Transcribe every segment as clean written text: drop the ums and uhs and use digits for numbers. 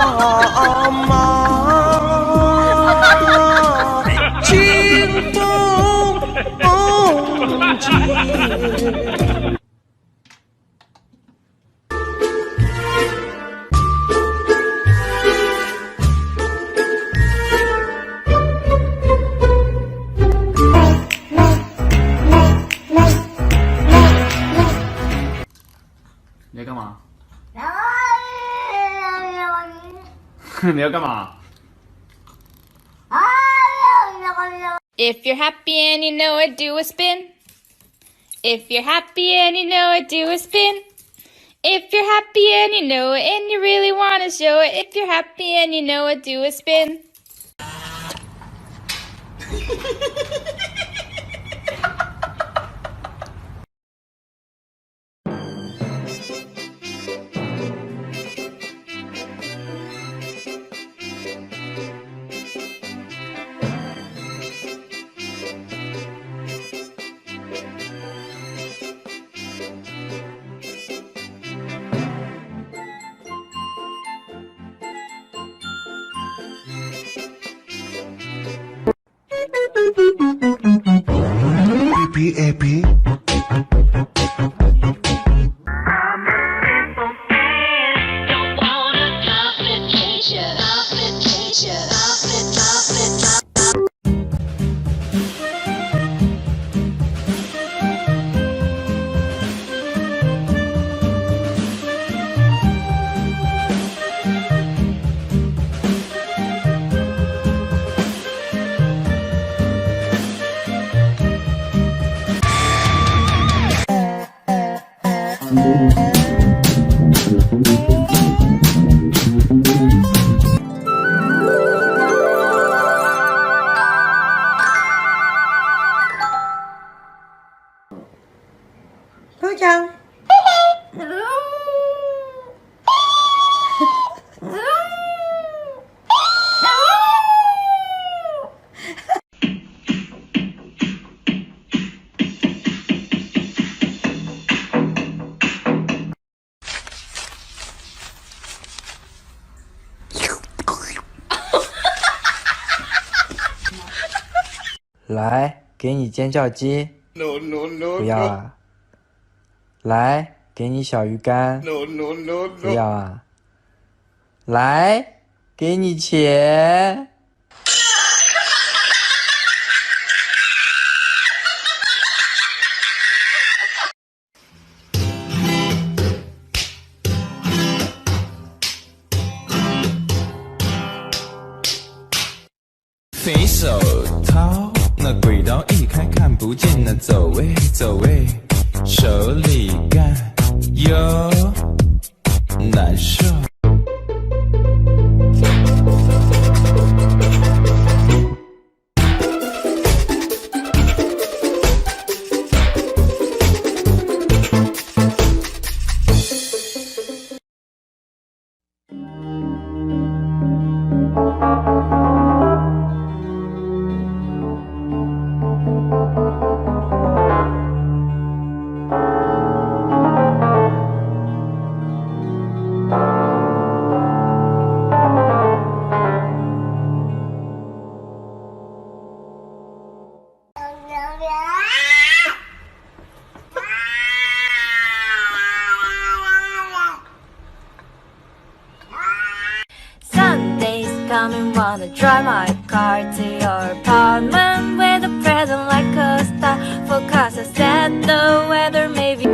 妈，清风红旗。你在干嘛？你要干嘛？ If you're happy and you know it, do a spin. If you're happy and you know it, do a spin. If you're happy and you know it and you really want to show it, if you're happy and you know it, do a spin. 都讲。来，给你尖叫鸡。No no no。不要啊。来，给你小鱼干。No no no no。不要啊。来，给你钱。肥手掏，那轨道一开看不见，那走位走位，手里干又难受。Coming, wanna drive my car to your apartment with a present like a star. Forecast has said the weather may be.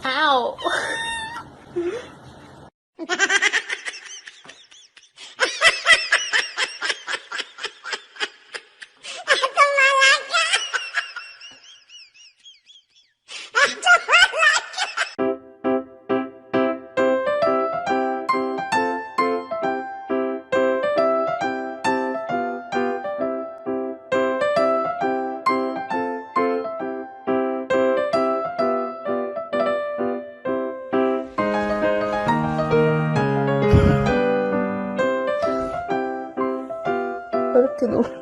Ow. 왜 이렇게 놀라?